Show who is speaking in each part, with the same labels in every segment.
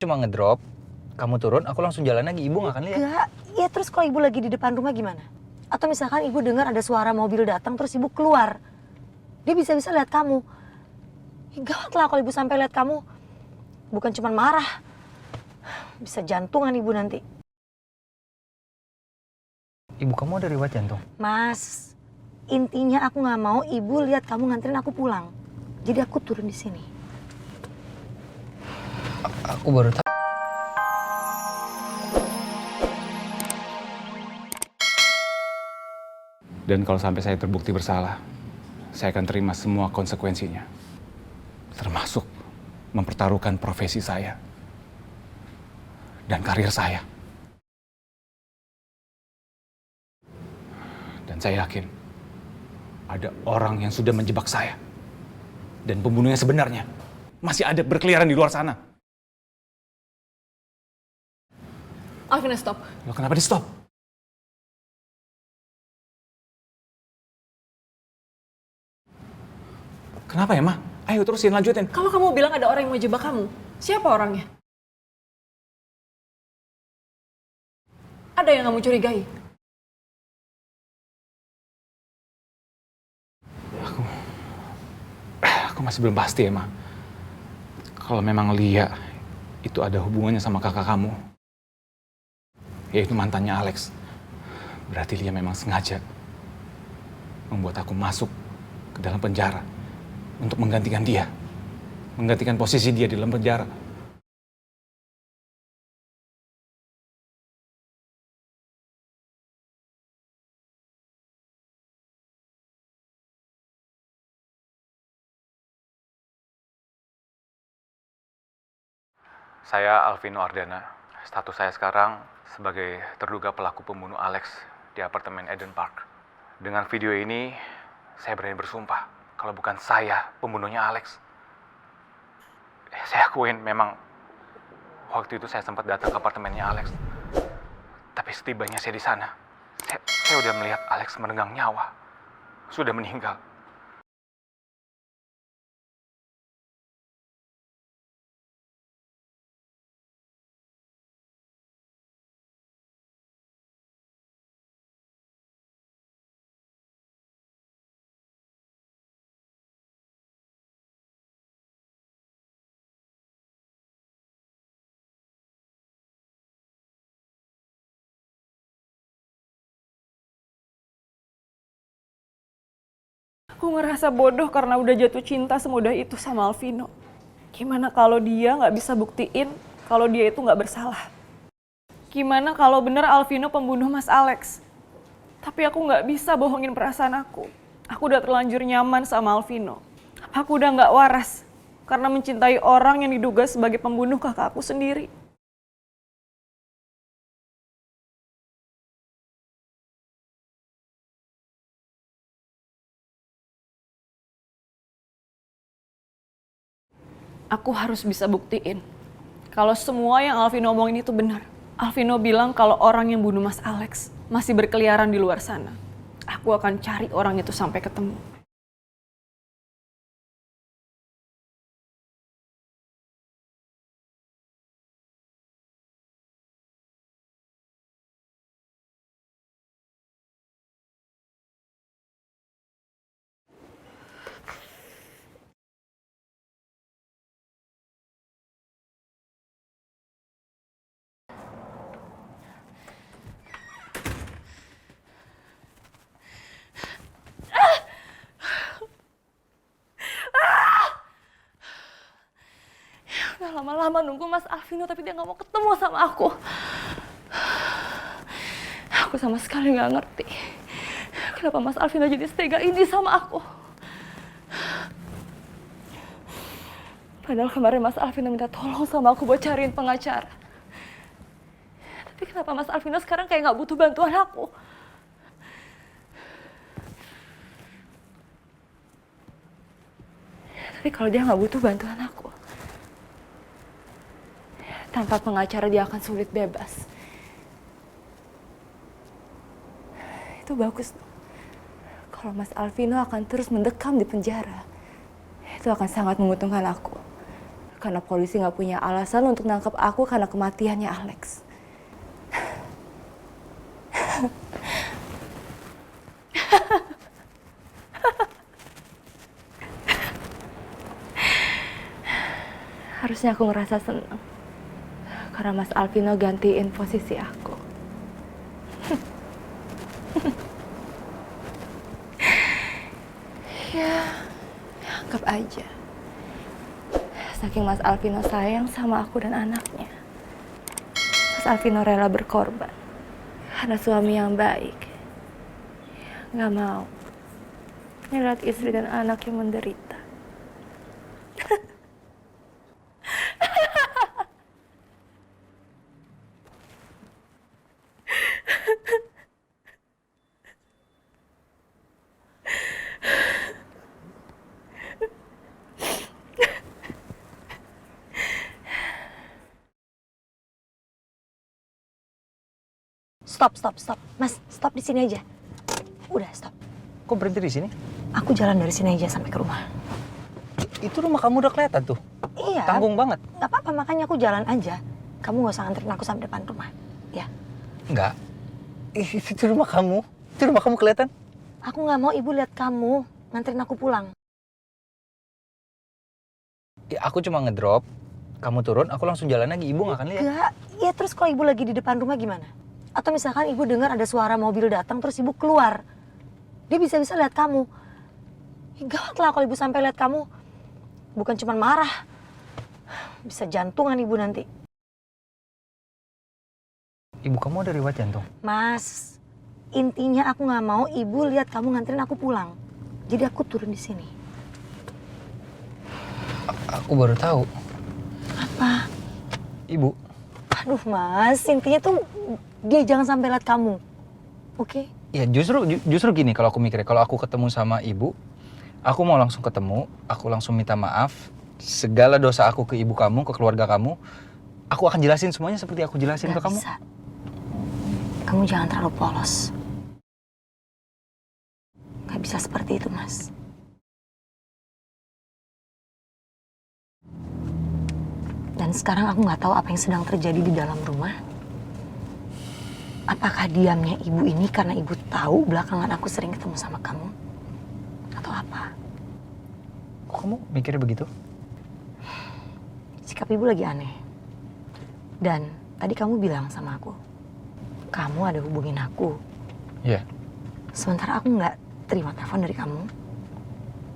Speaker 1: cuma ngedrop, kamu turun, aku langsung jalan lagi. Ibu nggak akan lihat.
Speaker 2: Enggak, ya terus kalau ibu lagi di depan rumah gimana? Atau misalkan ibu dengar ada suara mobil datang terus ibu keluar. Dia bisa-bisa lihat kamu. Ya, gawat lah kalau ibu sampai lihat kamu. Bukan cuma marah. Bisa jantungan ibu nanti.
Speaker 1: Ibu kamu ada riwayat jantung?
Speaker 2: Mas, intinya aku nggak mau ibu lihat kamu nganterin aku pulang. Jadi aku turun di sini.
Speaker 1: Aku baru tahu.
Speaker 3: Dan kalau sampai saya terbukti bersalah, saya akan terima semua konsekuensinya. Termasuk mempertaruhkan profesi saya dan karir saya. Dan saya yakin ada orang yang sudah menjebak saya. Dan pembunuhnya sebenarnya masih ada berkeliaran di luar sana.
Speaker 4: Alvina, stop.
Speaker 3: Loh, kenapa di stop? Kenapa ya, Ma? Ayo terusin, lanjutin.
Speaker 4: Kalau kamu bilang ada orang yang mau jebak kamu, siapa orangnya? Ada yang kamu curigai?
Speaker 3: Aku masih belum pasti ya, Ma. Kalau memang Lia itu ada hubungannya sama kakak kamu, yaitu mantannya Alex, berarti Lia memang sengaja membuat aku masuk ke dalam penjara untuk menggantikan dia, menggantikan posisi dia di dalam penjara. Saya Alvino Ardana. Status saya sekarang sebagai terduga pelaku pembunuh Alex di apartemen Eden Park. Dengan video ini, saya berani bersumpah kalau bukan saya pembunuhnya Alex. Saya akuin memang waktu itu saya sempat datang ke apartemennya Alex. Tapi setibanya saya di sana, saya udah melihat Alex merenggang nyawa. Sudah meninggal.
Speaker 4: Aku ngerasa bodoh karena udah jatuh cinta semudah itu sama Alvino. Gimana kalau dia nggak bisa buktiin kalau dia itu nggak bersalah? Gimana kalau bener Alvino pembunuh Mas Alex? Tapi aku nggak bisa bohongin perasaan aku. Aku udah terlanjur nyaman sama Alvino. Aku udah nggak waras karena mencintai orang yang diduga sebagai pembunuh kakak aku sendiri. Aku harus bisa buktiin kalau semua yang Alvino omongin itu benar. Alvino bilang kalau orang yang bunuh Mas Alex masih berkeliaran di luar sana. Aku akan cari orang itu sampai ketemu. Udah lama-lama nunggu Mas Alvino tapi dia nggak mau ketemu sama aku. Aku sama sekali nggak ngerti kenapa Mas Alvino jadi setega ini sama aku. Padahal kemarin Mas Alvino minta tolong sama aku buat cariin pengacara. Tapi kenapa Mas Alvino sekarang kayak nggak butuh bantuan aku? Tapi kalau dia nggak butuh bantuan aku, tanpa pengacara dia akan sulit bebas. Itu bagus. Kalau Mas Alvino akan terus mendekam di penjara, itu akan sangat menguntungkan aku.
Speaker 5: Karena polisi nggak punya alasan untuk nangkap aku karena kematiannya Alex. Harusnya aku ngerasa senang. Karena Mas Alvino gantiin posisi aku. Ya, anggap aja. Saking Mas Alvino sayang sama aku dan anaknya. Mas Alvino rela berkorban. Karena suami yang baik. Gak mau ngeliat istri dan anak yang menderita.
Speaker 2: Stop. Mas, stop di sini aja. Udah, stop.
Speaker 1: Kok berhenti di sini?
Speaker 2: Aku jalan dari sini aja sampai ke rumah.
Speaker 1: Itu rumah kamu udah kelihatan tuh.
Speaker 2: Iya.
Speaker 1: Tanggung banget.
Speaker 2: Gak apa-apa, makanya aku jalan aja. Kamu gak usah nganterin aku sampai depan rumah. Ya.
Speaker 1: Enggak. Itu rumah kamu. Itu rumah kamu kelihatan.
Speaker 2: Aku gak mau ibu lihat kamu nganterin aku pulang.
Speaker 1: Ya, aku cuma ngedrop. Kamu turun, aku langsung jalan lagi. Ibu nggak akan lihat.
Speaker 2: Enggak. Ya terus kalau ibu lagi di depan rumah gimana? Atau misalkan ibu dengar ada suara mobil datang terus ibu keluar. Dia bisa-bisa lihat kamu. Ya, gawat lah kalau ibu sampai lihat kamu. Bukan cuma marah. Bisa jantungan ibu nanti.
Speaker 1: Ibu kamu ada riwayat jantung.
Speaker 2: Mas, intinya aku nggak mau ibu lihat kamu nganterin aku pulang. Jadi aku turun di sini.
Speaker 1: Aku baru tahu.
Speaker 2: Apa?
Speaker 1: Ibu.
Speaker 2: Aduh mas, intinya tuh dia jangan sampai lihat kamu. Oke?
Speaker 1: Ya justru gini kalau aku mikirnya. Kalau aku ketemu sama ibu, aku mau langsung ketemu. Aku langsung minta maaf. Segala dosa aku ke ibu kamu, ke keluarga kamu. Aku akan jelasin semuanya seperti aku jelasin ke kamu.
Speaker 2: Bisa. Kamu jangan terlalu polos. Gak bisa seperti itu, Mas. Dan sekarang aku nggak tahu apa yang sedang terjadi di dalam rumah. Apakah diamnya ibu ini karena ibu tahu belakangan aku sering ketemu sama kamu? Atau apa?
Speaker 1: Kok kamu mikirnya begitu?
Speaker 2: Sikap ibu lagi aneh. Dan tadi kamu bilang sama aku, kamu ada hubungin aku.
Speaker 1: Iya.
Speaker 2: Sementara aku nggak terima telepon dari kamu.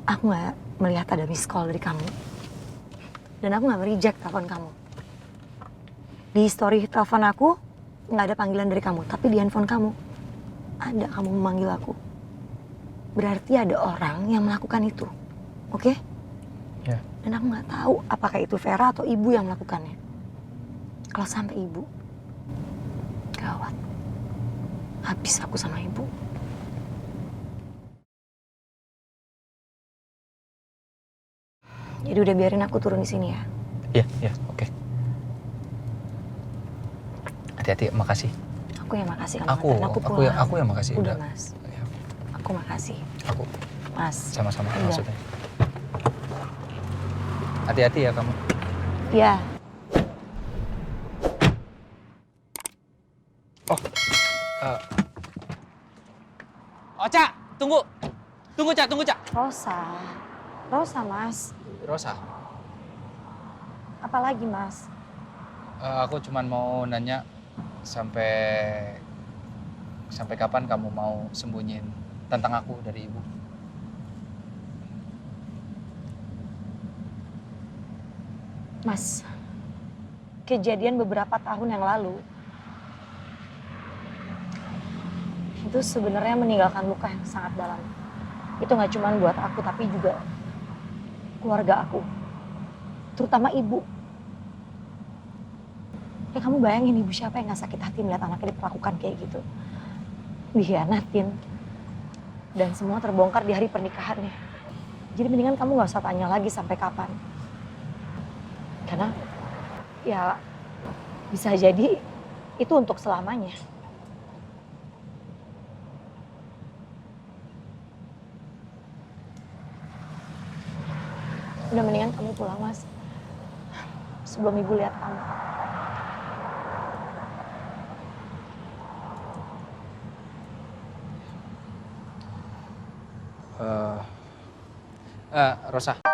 Speaker 2: Aku nggak melihat ada miss call dari kamu. Dan aku nggak reject telepon kamu. Di history telepon aku nggak ada panggilan dari kamu, tapi di handphone kamu ada kamu memanggil aku. Berarti ada orang yang melakukan itu, oke?
Speaker 1: Ya.
Speaker 2: Dan aku nggak tahu apakah itu Vera atau ibu yang melakukannya. Kalau sampai ibu, gawat. Habis aku sama ibu. Jadi udah biarin aku turun di sini ya.
Speaker 1: Iya, oke. Hati-hati, makasih.
Speaker 2: Aku yang makasih kamu nganterin aku pulang.
Speaker 1: Aku yang makasih.
Speaker 2: Udah, Mas.
Speaker 1: Ya,
Speaker 2: Aku makasih.
Speaker 1: aku
Speaker 2: Mas.
Speaker 1: sama-sama
Speaker 2: Udah.
Speaker 1: maksudnya. Hati-hati ya kamu.
Speaker 2: Iya.
Speaker 1: Oca, tunggu. Tunggu, Cak.
Speaker 2: Rosa, Mas.
Speaker 1: Rosa,
Speaker 2: Apalagi, Mas?
Speaker 1: aku cuman mau nanya sampai kapan kamu mau sembunyiin tentang aku dari ibu?
Speaker 2: Mas, kejadian beberapa tahun yang lalu itu sebenarnya meninggalkan luka yang sangat dalam. Itu nggak cuma buat aku, tapi juga keluarga aku, terutama ibu. Ya kamu bayangin ibu siapa yang nggak sakit hati melihat anaknya diperlakukan kayak gitu, dikhianatin, dan semua terbongkar di hari pernikahannya. Jadi mendingan kamu nggak usah tanya lagi sampai kapan, karena ya bisa jadi itu untuk selamanya. Udah mendingan kamu pulang, Mas. sebelum ibu lihat kamu.
Speaker 1: Rosa.